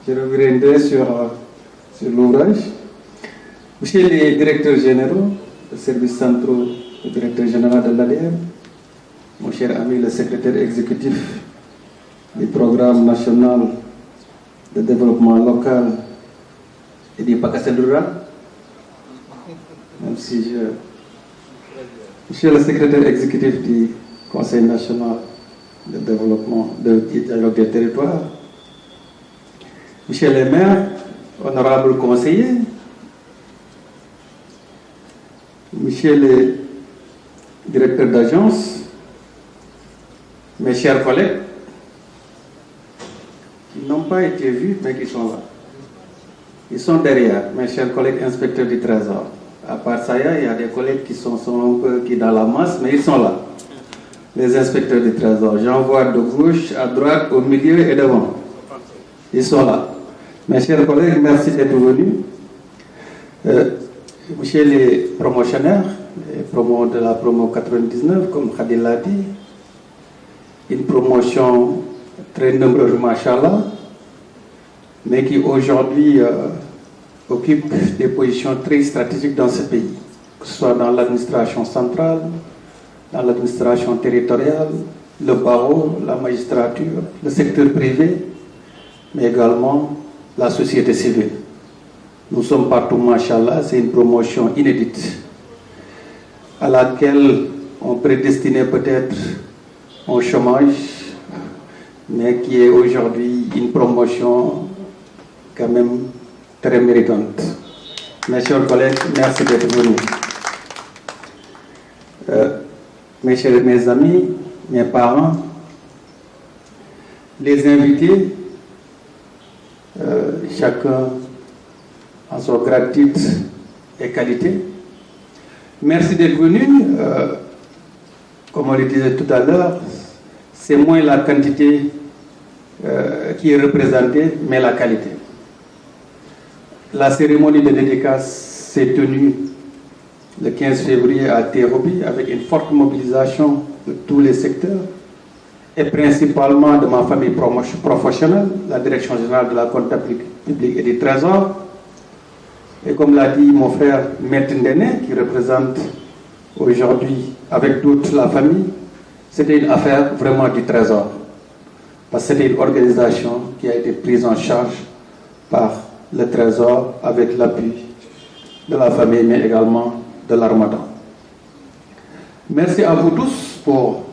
Je reviendrai sur l'ouvrage. Monsieur les directeurs généraux, le service central, le directeur général de l'ADM, mon cher ami le secrétaire exécutif du programme national de développement local et du PACASEN rural, même si Monsieur le secrétaire exécutif du Conseil national de développement du dialogue des territoires, Monsieur les maires, honorables conseillers, Monsieur le directeur d'agence, mes chers collègues, qui n'ont pas été vus, mais qui sont là. Ils sont derrière, mes chers collègues inspecteurs du Trésor. À part ça, il y a des collègues qui sont un peu dans la masse, mais ils sont là. Les inspecteurs du Trésor. J'en vois de gauche, à droite, au milieu et devant. Ils sont là. Mes chers collègues, merci d'être venus. Monsieur les promotionnaires, les promos de la promo 99, comme Khadil l'a dit, une promotion très nombreuse, machallah, mais qui aujourd'hui occupe des positions très stratégiques dans ce pays, que ce soit dans l'administration centrale, dans l'administration territoriale, le barreau, la magistrature, le secteur privé, mais également la société civile. Nous sommes partout, machallah, c'est une promotion inédite à laquelle on prédestinait peut-être au chômage, mais qui est aujourd'hui une promotion quand même très méritante. Mes chers collègues, merci d'être venus. Mes amis, mes parents, les invités, chacun en son grade, titre et qualité. Merci d'être venus. Comme on le disait tout à l'heure, c'est moins la quantité qui est représentée, mais la qualité. La cérémonie de dédicace s'est tenue le 15 février à Terrobi avec une forte mobilisation de tous les secteurs et principalement de ma famille professionnelle, la Direction générale de la comptabilité publique et du Trésor. Et comme l'a dit mon frère Maître Ndene, qui représente aujourd'hui avec d'autres la famille, c'était une affaire vraiment du Trésor. Parce que c'était une organisation qui a été prise en charge par le Trésor avec l'appui de la famille, mais également de l'Armada. Merci à vous tous pour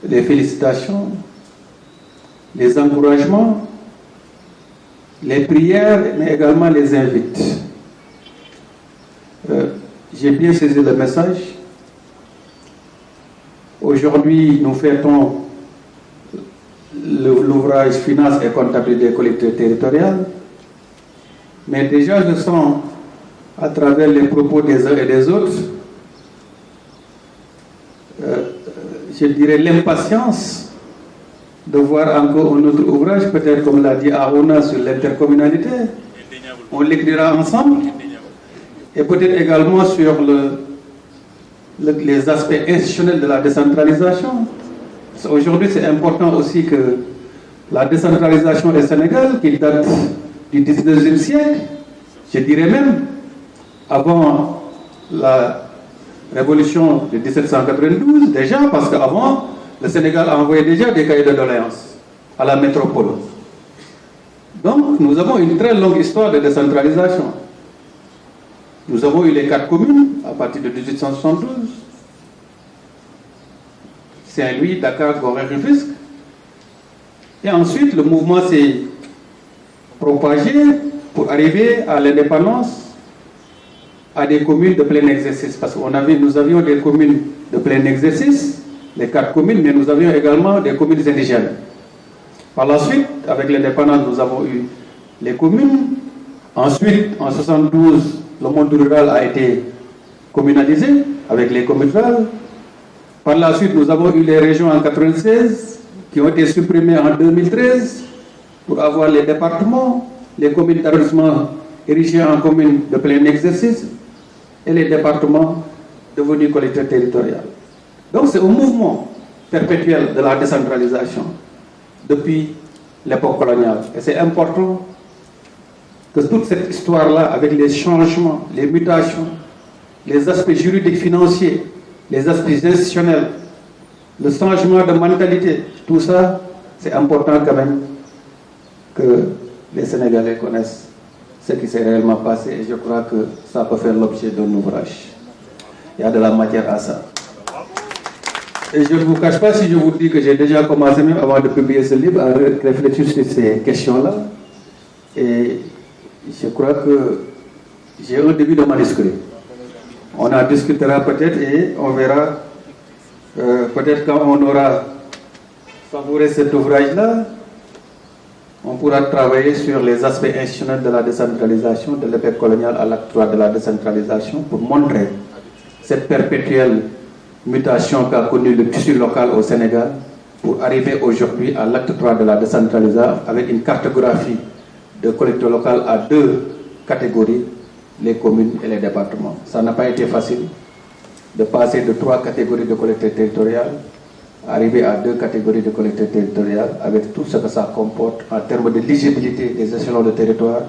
les félicitations, les encouragements, les prières, mais également les invites. J'ai bien saisi le message. Aujourd'hui, nous fêtons l'ouvrage Finance et comptabilité des collectivités territoriales. Mais déjà, je sens, à travers les propos des uns et des autres, je dirais l'impatience de voir encore un autre ouvrage, peut-être comme l'a dit Arona sur l'intercommunalité. On l'écrira ensemble. Et peut-être également sur les aspects institutionnels de la décentralisation. Aujourd'hui, c'est important aussi que la décentralisation au Sénégal, qui date du 19e siècle, je dirais même avant la révolution de 1792, déjà, parce qu'avant, le Sénégal a envoyé déjà des cahiers de doléances à la métropole. Donc, nous avons une très longue histoire de décentralisation. Nous avons eu les 4 communes à partir de 1872. Saint-Louis, Dakar, Gorée, Rufisque. Et ensuite, le mouvement s'est propagé pour arriver à l'indépendance à des communes de plein exercice. Parce que nous avions des communes de plein exercice, les 4 communes, mais nous avions également des communes indigènes. Par la suite, avec l'indépendance, nous avons eu les communes. Ensuite, en 1972, le monde rural a été communalisé avec les communes rurales. Par la suite, nous avons eu les régions en 1996 qui ont été supprimées en 2013 pour avoir les départements, les communes d'arrondissement érigées en communes de plein exercice et les départements devenus collectivités territoriales. Donc c'est un mouvement perpétuel de la décentralisation depuis l'époque coloniale. Et c'est important que toute cette histoire-là, avec les changements, les mutations, les aspects juridiques, financiers, les aspects institutionnels, le changement de mentalité, tout ça, c'est important quand même que les Sénégalais connaissent ce qui s'est réellement passé, et je crois que ça peut faire l'objet d'un ouvrage. Il y a de la matière à ça. Et je ne vous cache pas si je vous dis que j'ai déjà commencé, même avant de publier ce livre, à réfléchir sur ces questions-là. Et je crois que j'ai un début de manuscrit. On en discutera peut-être et on verra, peut-être quand on aura savouré cet ouvrage-là, on pourra travailler sur les aspects institutionnels de la décentralisation, de l'époque coloniale à l'acte 3 de la décentralisation, pour montrer cette perpétuelle mutation qu'a connue le tissu local au Sénégal, pour arriver aujourd'hui à l'acte 3 de la décentralisation avec une cartographie de collectivités locales à 2 catégories, les communes et les départements. Ça n'a pas été facile de passer de 3 catégories de collectivités territoriales, arriver à 2 catégories de collectivités territoriales, avec tout ce que ça comporte en termes de lisibilité des échelons de territoire,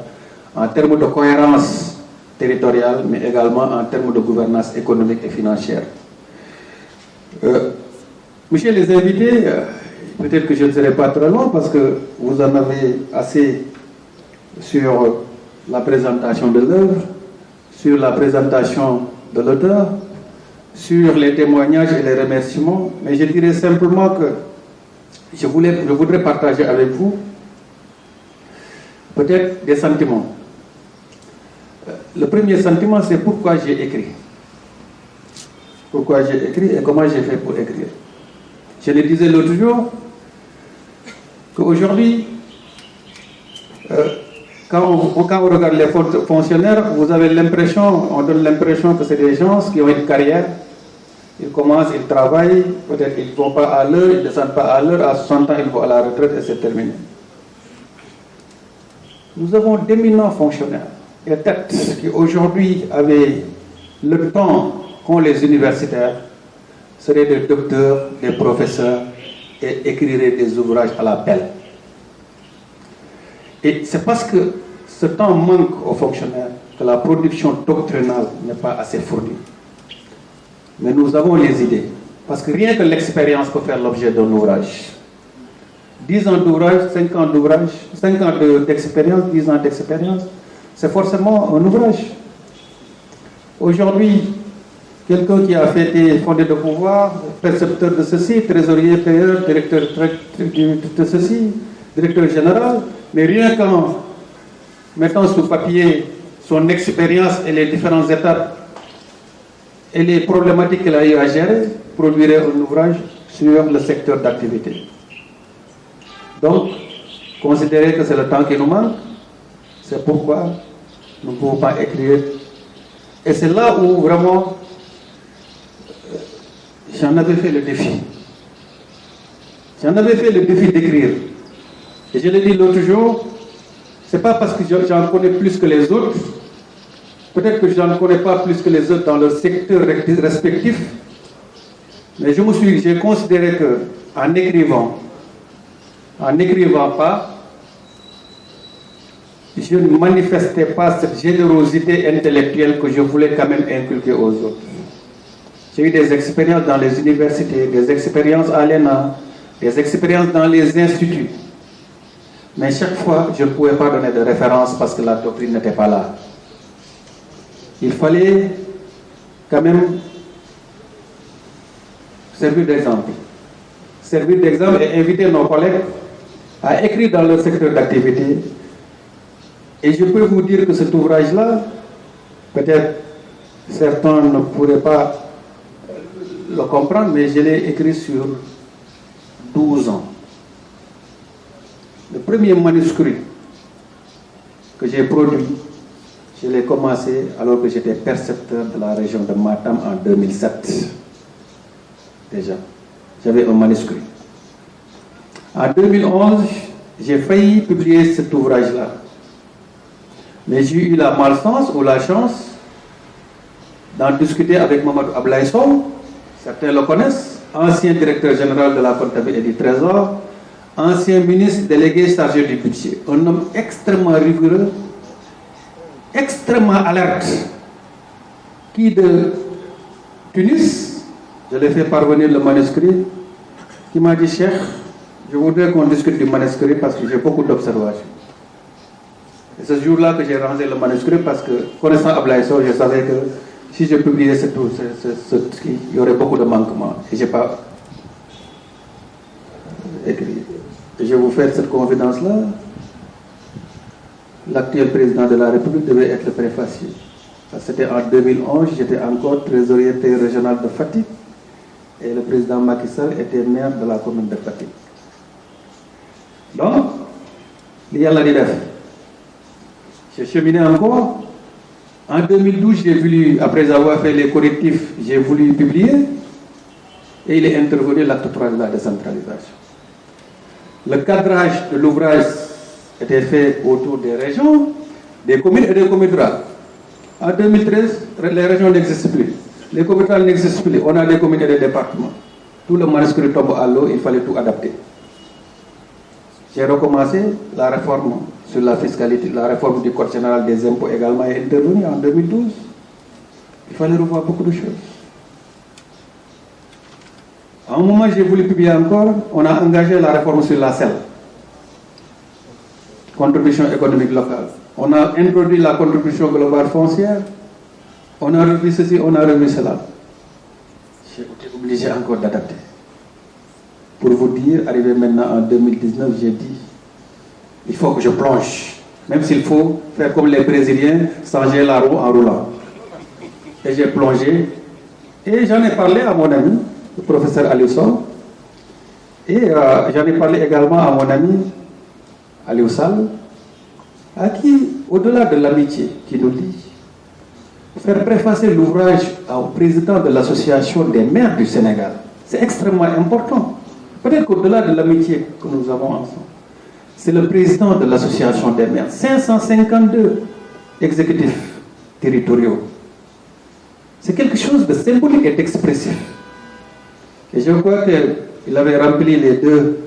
en termes de cohérence territoriale, mais également en termes de gouvernance économique et financière. Monsieur les invités, peut-être que je ne serai pas très long parce que vous en avez assez sur la présentation de l'œuvre, sur la présentation de l'auteur, sur les témoignages et les remerciements, mais je dirais simplement que je voudrais partager avec vous peut-être des sentiments. Le premier sentiment, c'est pourquoi j'ai écrit. Pourquoi j'ai écrit et comment j'ai fait pour écrire. Je le disais l'autre jour, qu'aujourd'hui, quand on regarde les fonctionnaires, vous avez l'impression, on donne l'impression que c'est des gens qui ont une carrière. Ils commencent, ils travaillent, peut-être ils ne vont pas à l'heure, ils ne descendent pas à l'heure, à 60 ans ils vont à la retraite et c'est terminé. Nous avons d'éminents fonctionnaires et têtes qui aujourd'hui avaient le temps qu'ont les universitaires, seraient des docteurs, des professeurs et écriraient des ouvrages à la pelle. Et c'est parce que ce temps manque aux fonctionnaires que la production doctrinale n'est pas assez fournie. Mais nous avons les idées, parce que rien que l'expérience peut faire l'objet d'un ouvrage. 10 ans d'ouvrage, 5 ans d'ouvrage, 5 ans d'expérience, 10 ans d'expérience, c'est forcément un ouvrage. Aujourd'hui, quelqu'un qui a été fondé de pouvoir, percepteur de ceci, trésorier, payeur, directeur de ceci, directeur général, mais rien qu'en mettant sous papier son expérience et les différentes étapes et les problématiques qu'il a eu à gérer, produirait un ouvrage sur le secteur d'activité. Donc, considérez que c'est le temps qui nous manque, c'est pourquoi nous ne pouvons pas écrire. Et c'est là où vraiment j'en avais fait le défi. J'en avais fait le défi d'écrire. Et je l'ai dit l'autre jour, ce n'est pas parce que j'en connais plus que les autres, peut-être que je n'en connais pas plus que les autres dans leur secteur respectif, mais j'ai considéré qu'en n'écrivant pas, je ne manifestais pas cette générosité intellectuelle que je voulais quand même inculquer aux autres. J'ai eu des expériences dans les universités, des expériences à l'ENA, des expériences dans les instituts. Mais chaque fois, je ne pouvais pas donner de référence parce que la doctrine n'était pas là. Il fallait quand même servir d'exemple. Servir d'exemple et inviter nos collègues à écrire dans leur secteur d'activité. Et je peux vous dire que cet ouvrage-là, peut-être certains ne pourraient pas le comprendre, mais je l'ai écrit sur 12 ans. Le premier manuscrit que j'ai produit, je l'ai commencé alors que j'étais percepteur de la région de Matam en 2007. Déjà, j'avais un manuscrit. En 2011, j'ai failli publier cet ouvrage-là. Mais j'ai eu la malchance ou la chance d'en discuter avec Mamadou Ablaye Sow, certains le connaissent, ancien directeur général de la comptabilité et du Trésor, ancien ministre délégué chargé du budget, un homme extrêmement rigoureux, extrêmement alerte, qui de Tunis, je l'ai fait parvenir le manuscrit, qui m'a dit, Cheikh, je voudrais qu'on discute du manuscrit parce que j'ai beaucoup d'observations. Et ce jour-là que j'ai rangé le manuscrit parce que, connaissant Ablaye Sow, je savais que si je publiais ce truc, il y aurait beaucoup de manquements. Et je n'ai pas écrit. Et je vais vous faire cette confidence-là. L'actuel président de la République devait être le préfacier. C'était en 2011, j'étais encore trésorier régional de Fatick. Et le président Macky Sall était maire de la commune de Fatick. Donc, il y a la DIDEF. J'ai cheminé encore. En 2012, j'ai voulu, après avoir fait les correctifs, j'ai voulu publier. Et il est intervenu l'acte 3 de la décentralisation. Le cadrage de l'ouvrage était fait autour des régions, des communes et des communes rurales. En 2013, les régions n'existent plus. Les communes rurales n'existent plus. On a des communes et des départements. Tout le manuscrit tombe à l'eau, il fallait tout adapter. J'ai recommencé la réforme sur la fiscalité, la réforme du Code général des impôts également est intervenue en 2012. Il fallait revoir beaucoup de choses. À un moment, j'ai voulu publier encore, on a engagé la réforme sur la selle, contribution économique locale. On a introduit la contribution globale foncière, on a revu ceci, on a revu cela. J'ai été obligé encore d'adapter. Pour vous dire, arrivé maintenant en 2019, j'ai dit, il faut que je plonge, même s'il faut faire comme les Brésiliens, changer la roue en roulant. Et j'ai plongé, et j'en ai parlé à mon ami, le professeur Aliou Sow, et j'en ai parlé également à mon ami Aliou Sall, à qui, au-delà de l'amitié qui nous lie, faire préfacer l'ouvrage au président de l'association des maires du Sénégal, c'est extrêmement important. Peut-être qu'au-delà de l'amitié que nous avons ensemble, c'est le président de l'association des maires, 552 exécutifs territoriaux. C'est quelque chose de symbolique et d'expressif. Et je crois qu'il avait rempli les deux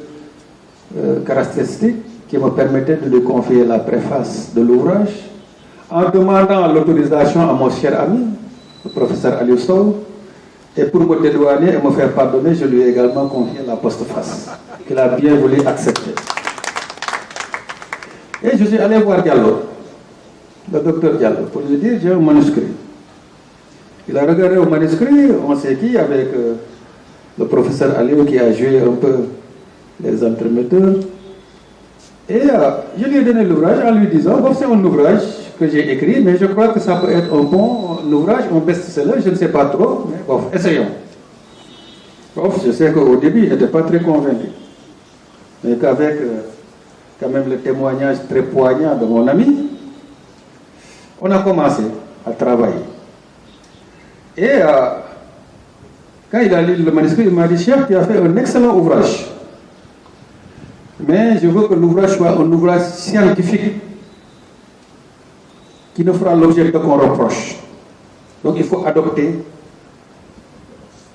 caractéristiques qui me permettaient de lui confier la préface de l'ouvrage en demandant l'autorisation à mon cher ami, le professeur Aliou Sow, et pour me dédouaner et me faire pardonner, je lui ai également confié la postface, qu'il a bien voulu accepter. Et je suis allé voir Diallo, le docteur Diallo, pour lui dire j'ai un manuscrit. Il a regardé au manuscrit, on s'est dit avec le professeur Aliou qui a joué un peu les entremetteurs. Et je lui ai donné l'ouvrage en lui disant, bon, c'est un ouvrage que j'ai écrit, mais je crois que ça peut être un bon ouvrage, un best-seller, je ne sais pas trop, mais bon, essayons. Bon, je sais qu'au début, il n'était pas très convaincu. Mais qu'avec quand même le témoignage très poignant de mon ami, on a commencé à travailler. Et quand il a lu le manuscrit, il m'a dit, chef, tu as fait un excellent ouvrage. Mais je veux que l'ouvrage soit un ouvrage scientifique qui ne fera l'objet de qu'on reproche. Donc il faut adopter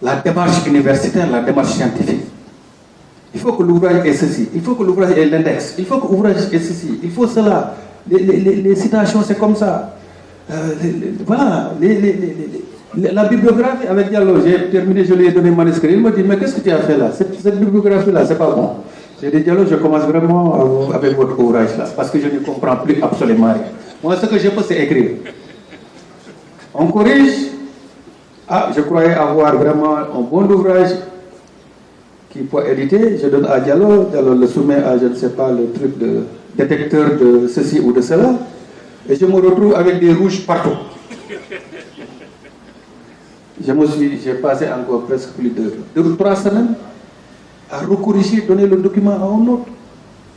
la démarche universitaire, la démarche scientifique. Il faut que l'ouvrage ait ceci, il faut que l'ouvrage ait l'index, il faut que l'ouvrage ait ceci, il faut cela. Les citations, c'est comme ça. Voilà, la bibliographie avec Diallo, j'ai terminé, je lui ai donné le manuscrit. Il me dit, mais qu'est-ce que tu as fait là? Cette bibliographie-là, c'est pas bon. J'ai dit, Diallo, je commence vraiment avec votre ouvrage-là, parce que je ne comprends plus absolument rien. Moi, ce que je peux, c'est écrire. On corrige. Ah, je croyais avoir vraiment un bon ouvrage qui peut éditer. Je donne à Diallo, Diallo le soumet à, je ne sais pas, le truc de détecteur de ceci ou de cela. Et je me retrouve avec des rouges partout. J'ai passé encore presque plus de 2 ou 3 semaines à recorriger, donner le document à un autre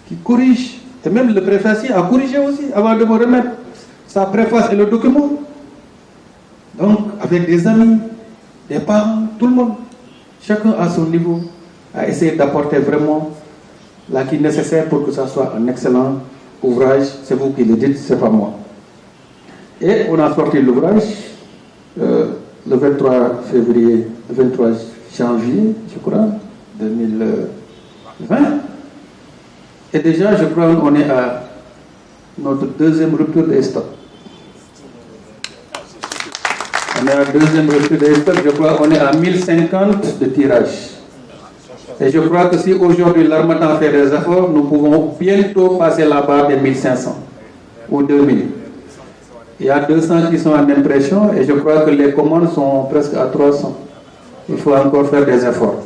qui corrige. Et même le préfacier a corrigé aussi avant de me remettre sa préface et le document. Donc, avec des amis, des parents, tout le monde, chacun à son niveau, a essayé d'apporter vraiment l'acquis nécessaire pour que ça soit un excellent ouvrage. C'est vous qui le dites, c'est pas moi. Et on a sorti l'ouvrage le 23 février, le 23 janvier, je crois, 2020. Et déjà, je crois qu'on est à notre deuxième rupture des stocks. On est à la deuxième rupture des stocks, je crois qu'on est à 1050 de tirage. Et je crois que si aujourd'hui l'Harmattan fait des efforts, nous pouvons bientôt passer la barre des 1500 ou 2000. Il y a 200 qui sont en impression et je crois que les commandes sont presque à 300. Il faut encore faire des efforts.